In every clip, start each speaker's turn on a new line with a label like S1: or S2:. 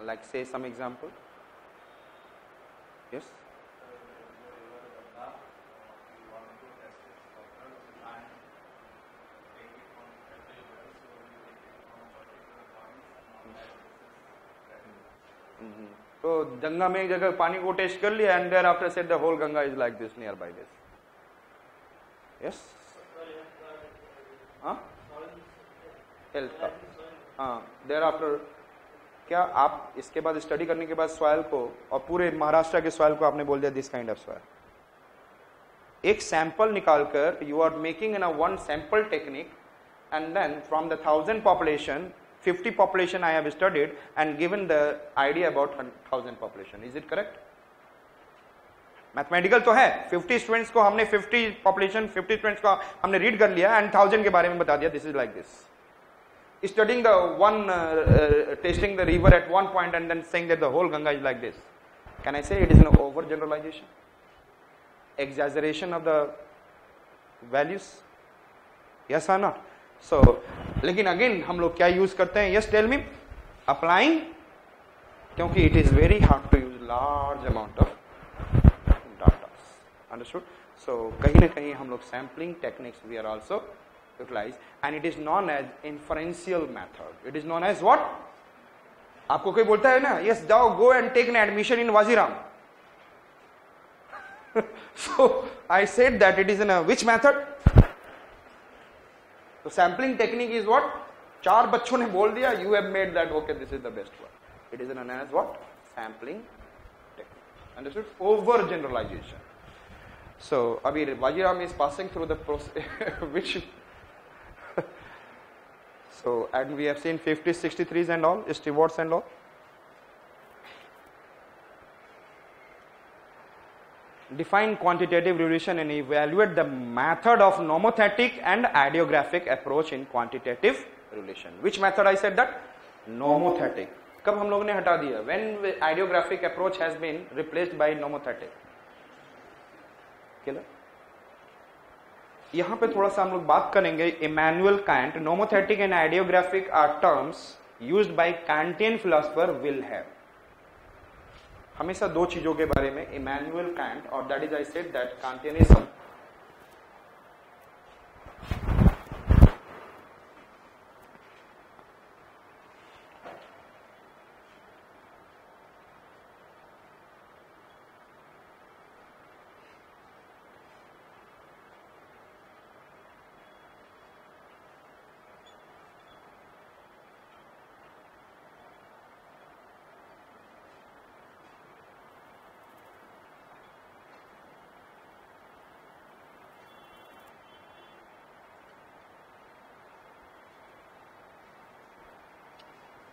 S1: Like say some example. Yes. तो गंगा में एक जगह पानी को टेस्ट कर लिया and thereafter said the whole Ganga is like this nearby this. Yes. हाँ? Health का. हाँ. Thereafter क्या आप इसके बाद स्टडी करने के बाद सॉइल को और पूरे महाराष्ट्र के सॉइल को आपने बोल दिया दिस काइंड ऑफ सॉइल. एक सैंपल निकालकर you are making in a one sample technique and then from the 1,000 population 50 population I have studied and given the idea about 1,000 population. Is it correct? Mathematical तो है. 50 students को हमने 50 population 50 students को हमने read कर लिया and 1000 के बारे में बता दिया. This is like this. Studying the one tasting the river at one point and then saying that the whole Ganga is like this. Can I say it is an over generalization? Exaggeration of the values? Yes or not? So, लेकिन again हम लोग क्या use करते हैं? Yes, tell me. Applying, क्योंकि it is very hard to use large amount of data. Understood? So, कहीं ना कहीं हम लोग sampling techniques we are also utilize and it is known as inferential method. It is known as what? आपको कोई बोलता है ना, yes, जाओ go and take an admission in Waziram. So I said that it is in a which method? So sampling technique is what? चार बच्चों ने बोल दिया, you have made that okay, this is the best one. It is known as what? Sampling technique. Understood? Over generalization. So abhi Waziram is passing through the process which so and we have seen 50s, 63s and all, stewards and all. Define quantitative relation and evaluate the method of nomothetic and ideographic approach in quantitative relation. Which method I said that? Nomothetic. कब हम लोगों ने हटा दिया? When ideographic approach has been replaced by nomothetic. Clear? यहाँ पे थोड़ा सा हम लोग बात करेंगे. Immanuel Kant. Nomothetic and idiographic are terms used by Kantian philosopher Wilhelm. हमेशा दो चीजों के बारे में, इमैनुअल कांट और that is I said that Kantianism.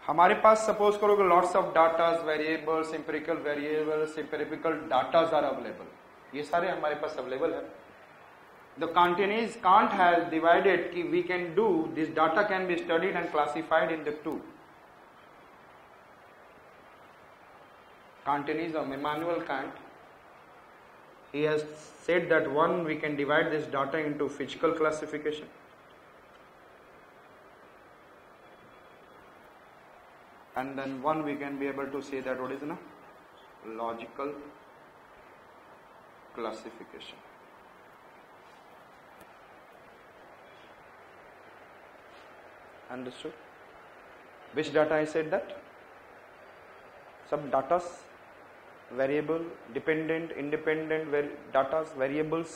S1: हमारे पास सपोज करो कि lots of datas, variables, empirical datas are available. ये सारे हमारे पास अवेलेबल है. The Kantians Kant has divided कि we can do this data can be studied and classified in the two. Kantianism, Immanuel Kant, he has said that one, we can divide this data into physical classification, and then one we can be able to say that what is a logical classification. Understood? Which data I said that? Some datas, variable, dependent, independent datas, variables,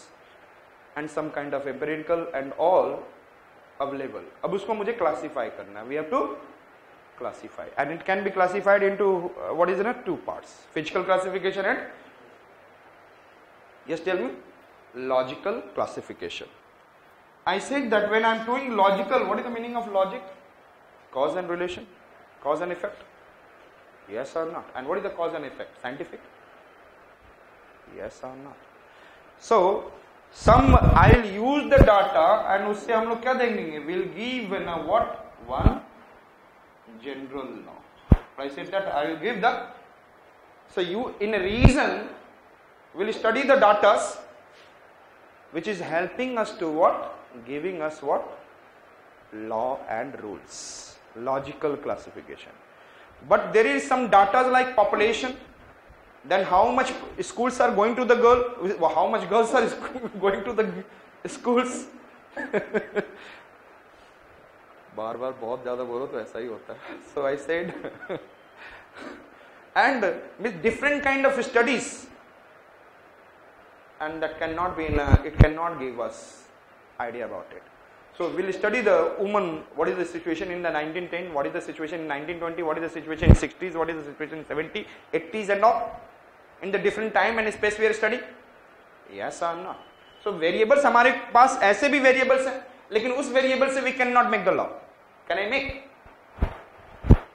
S1: and some kind of empirical and all available. अब उसको मुझे classify करना. We have to classify, and it can be classified into what is in two parts: physical classification and, yes, tell me, logical classification. I said that when I am doing logical, what is the meaning of logic? Cause and relation, cause and effect. Yes or not? And what is the cause and effect? Scientific? Yes or not? So some I'll use the data and उससे हम लोग क्या देंगे? We'll give what? One general law. I said that I will give the. So you in a reason will study the data which is helping us to what? Giving us what? Law and rules. Logical classification. but there is some data like population, then how much schools are going to the girl, how much girls are going to the schools. बार बार बहुत ज्यादा बोलो तो ऐसा ही होता है. So I said and with different kind of studies, and that cannot be it cannot give us idea about it. So we'll study the woman, what is the situation in the 1910, what is the situation in 1920, what is the situation in 60s, what is the situation in 70s, 80s and all. In the different time and space we are studying. Yes or no? So variables हमारे पास ऐसे भी variables हैं, लेकिन उस variable से we cannot make the law. Can I make?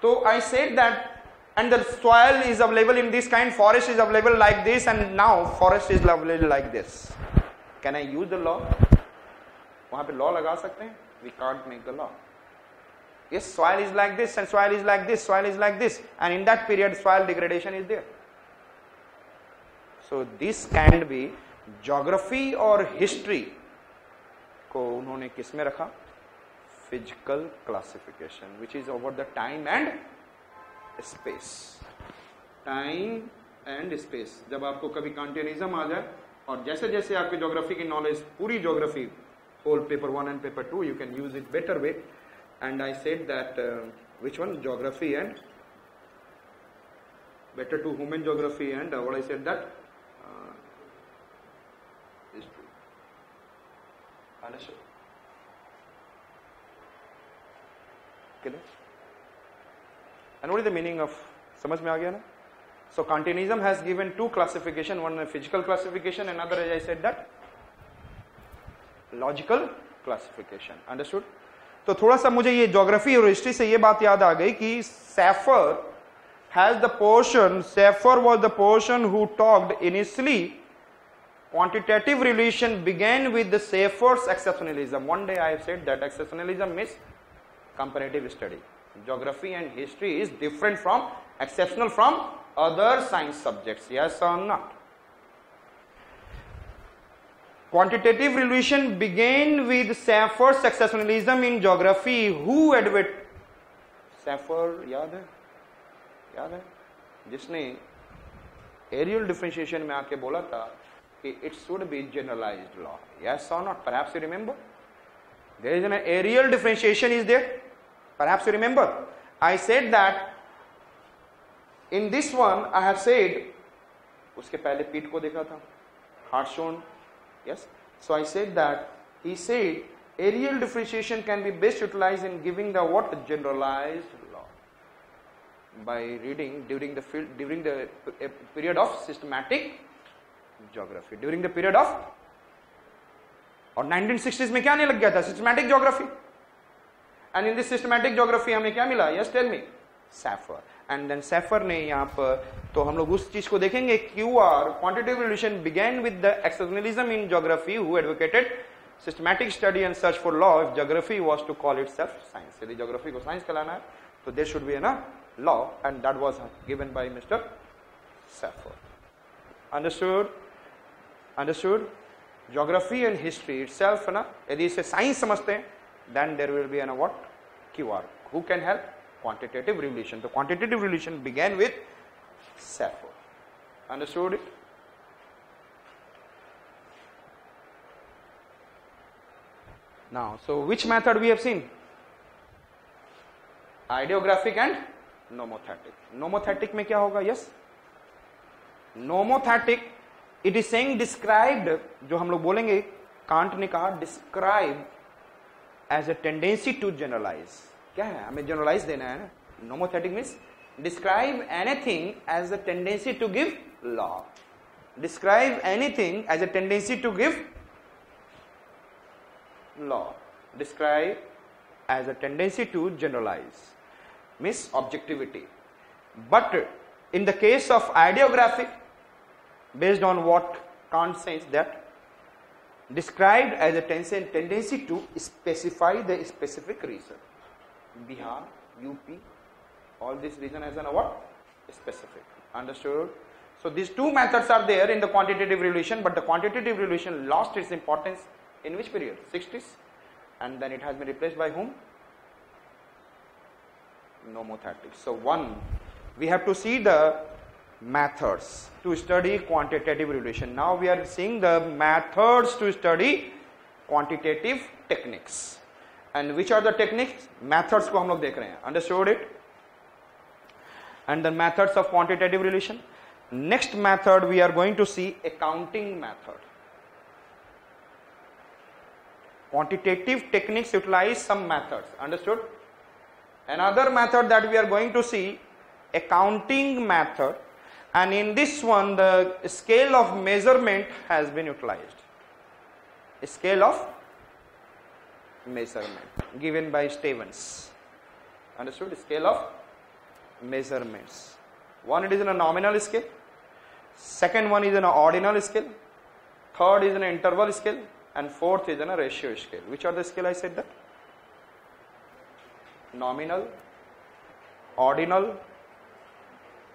S1: So I said that, and the soil is available in this kind, forest is available like this, and now forest is available like this. Can I use the law? वहाँ पे law लगा सकते हैं? We can't make the law. Yes, soil is like this, and soil is like this, soil is like this, and in that period soil degradation is there. So this can be geography or history को उन्होंने किस में रखा? Physical classification, which is over the time and space. Time and space. जब आपको कभी कंटिन्यूइज्म आ जाए और जैसे जैसे आपकी ज्योग्राफी की नॉलेज, पूरी geography, whole paper 1 and paper 2, you can use it better way. And I said that which one? Geography and better to human geography and what I said that history. Understood? Clear? And what is the meaning of? समझ में आ गया ना? So continuism has given two classification, one a physical classification, another, as I said, that logical classification. Understood? तो थोड़ा सा मुझे ये ज्योग्राफी और हिस्ट्री से ये बात याद आ गई कि Safer has the portion, Safer was the person who talked initially quantitative relation began with the Safer's exceptionalism. One day I have said that exceptionalism means comparative study. Geography and history is different from, exceptional from other science subjects. Yes or not? Quantitative relation began with Safer's exceptionalism in geography. Who advocated? Safer याद है? याद है? जिसने aerial differentiation में आके बोला था कि it should be generalized law. Yes or not? Perhaps you remember. There is an aerial differentiation is there. Perhaps you remember. I said that in this one I have said, उसके पहले पीट को देखा था, Hartshorne. Yes. So I said that he said aerial differentiation can be best utilized in giving the what? Generalized law by reading during the period of systematic geography. During the period of, और 1960s में क्या नहीं लग गया था? Systematic geography. And in this systematic geography हमें क्या मिला? Yes, tell me. Safer. And then Safer ने यहाँ पर, तो हम लोग उस चीज को देखेंगे. QR, quantitative relation, began with the exceptionalism in geography who advocated systematic study and search for law if geography was to call itself science. यदि geography को science कहलाना है तो there should be a law, and that was given by Mr. Safer. Understood? Understood? Geography and history itself ना, यदि इसे science समझते हैं, then there will be a what? QR. Who can help? Quantitative relation. The quantitative relation began with Safer. Understood it? Now, so which method we have seen? Ideographic and nomothetic. Nomothetic में क्या होगा? Yes. Nomothetic, it is saying described, जो हम लोग बोलेंगे, can't ने कहा describe as a tendency to generalize. क्या है? हमें generalize देना है ना. Nomothetic means describe anything as a tendency to give law. Describe anything as a tendency to give law. Describe as a tendency to generalize. Means objectivity. But in the case of ideographic, based on what Kant says, that described as a tendency to specify the specific region. Bihar, UP, all this region as an what? Specific. Understood? So these two methods are there in the quantitative relation, but the quantitative relation lost its importance in which period? 60s. And then it has been replaced by whom? Nomothetics. So one, we have to see the methods to study quantitative relation. Now we are seeing the methods to study quantitative techniques. And which are the techniques? Methods को हम लोग देख रहे हैं. Understood it? And the methods of quantitative relation. Next method we are going to see accounting method. Quantitative techniques utilize some methods. Understood? Another method that we are going to see, accounting method, and in this one the scale of measurement has been utilized. A scale of measurement given by Stevens. Understood? Scale of measurements. One, it is in a nominal scale. Second one is in an ordinal scale. Third is in an interval scale. And fourth is in a ratio scale. Which are the scale I said that? Nominal, ordinal,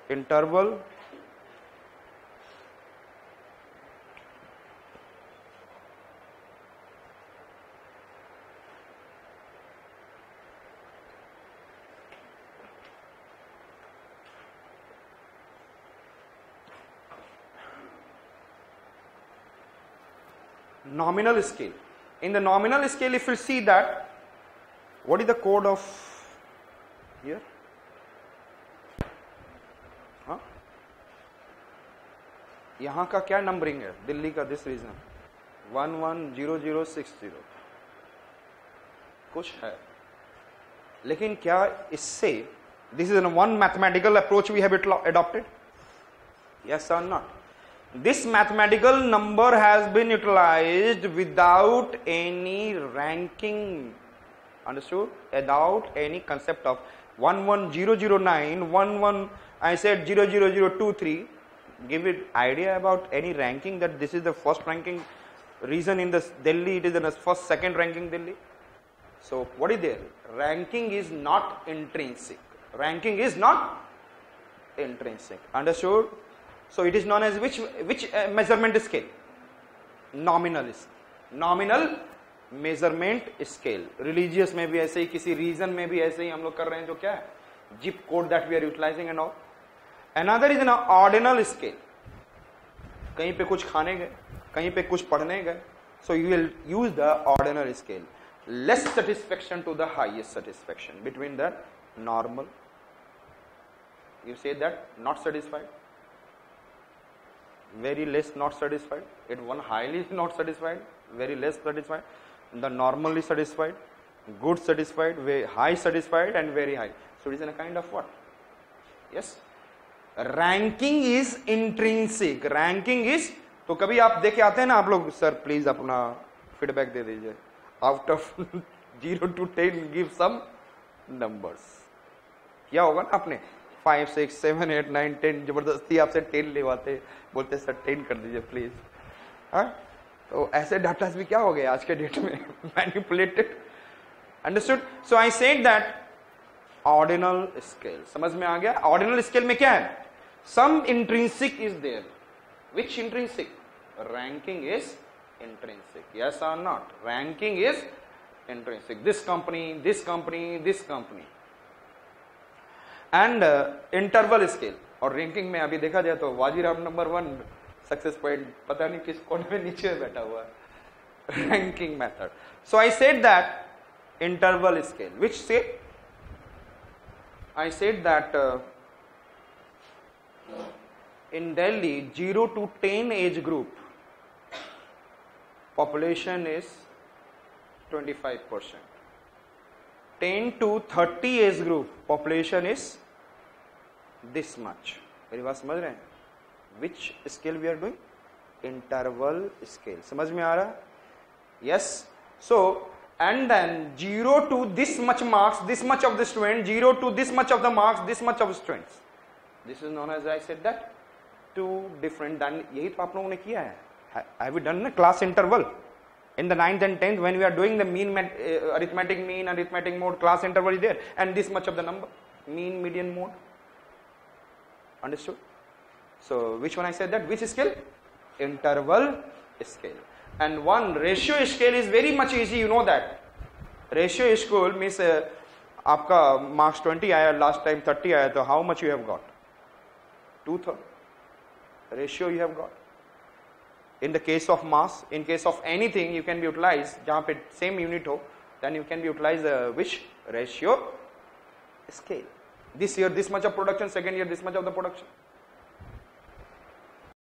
S1: interval, nominal scale. In the nominal scale, if you see that, what is the code of here? हाँ? यहाँ का क्या numbering है? दिल्ली का this reason 110060 कुछ है, लेकिन क्या इससे this is one mathematical approach we have adopted? Yes or not? This mathematical number has been utilized without any ranking. Understood? Without any concept of 11009, 11, I said 00023. Give it idea about any ranking that this is the first ranking reason in this Delhi, it is the first, second ranking Delhi. So what is there? Ranking is not intrinsic. Ranking is not intrinsic. Understood? So it is known as which measurement scale? Nominal measurement scale. Religious में भी ऐसे ही, किसी region में भी ऐसे ही हम लोग कर रहे हैं, जो क्या है? Zip code that we are utilizing and all. Another is an ordinal scale. कहीं पे कुछ खाने गए, कहीं पे कुछ पढ़ने गए. So you will use the ordinal scale. Less satisfaction to the highest satisfaction between the normal. You say that not satisfied. Very less not satisfied. It one highly not satisfied, very less satisfied. The normally satisfied, good satisfied, very high satisfied, and very high. So it is in a kind of what? Yes. Ranking is intrinsic. Ranking is, तो कभी आप देखे आते हैं ना आप लोग, sir please अपना फीडबैक दे दीजिए. Out of 0 to 10 give some numbers. क्या होगा ना आपने 5, 6, 7, 8, 9, 10 जबरदस्ती आपसे 10 लेवाते, बोलते सर 10 कर दीजिए प्लीज. हाँ, तो ऐसे डाटा भी क्या हो गए आज के डेट में? Manipulated. Understood? So I said that ordinal scale. समझ में आ गया? ऑर्डिनल स्केल में क्या है? Some intrinsic is there. Which intrinsic? Ranking is intrinsic. Yes or not? Ranking is intrinsic. This company, this company, this company. And interval scale. और ranking में अभी देखा जाए तो वाजीराव नंबर 1, सक्सेस पॉइंट पता नहीं किस कोने में नीचे बैठा हुआ है. Ranking method. So I said that interval scale. Which say? I said that in Delhi 0 to 10 age group population is 25%. 10 to 30 age group population is this much. मेरी बात समझ रहे हैं? Which scale we are doing? Interval scale. समझ में आ रहा? Yes. So and then 0 to this much marks, this much of the student, 0 to this much of the marks, this much of students. This is known as, I said that, two different. Than यही तो आप लोगों ने किया है. Have we done a class interval in the 9th and 10th when we are doing the mean arithmetic mean, arithmetic mode? Class interval is there, and this much of the number, mean, median, mode. Understood? So which one I said that? Which scale? Interval scale. And one ratio scale is very much easy. You know that ratio scale means आपका marks 20 आया, last time 30 आया, तो how much you have got? 2/3 ratio you have got. In the case of mass, in case of anything, you can be utilized जहां पे same unit हो, then you can be utilized which ratio? Scale. This year this much of production, second year this much of the production.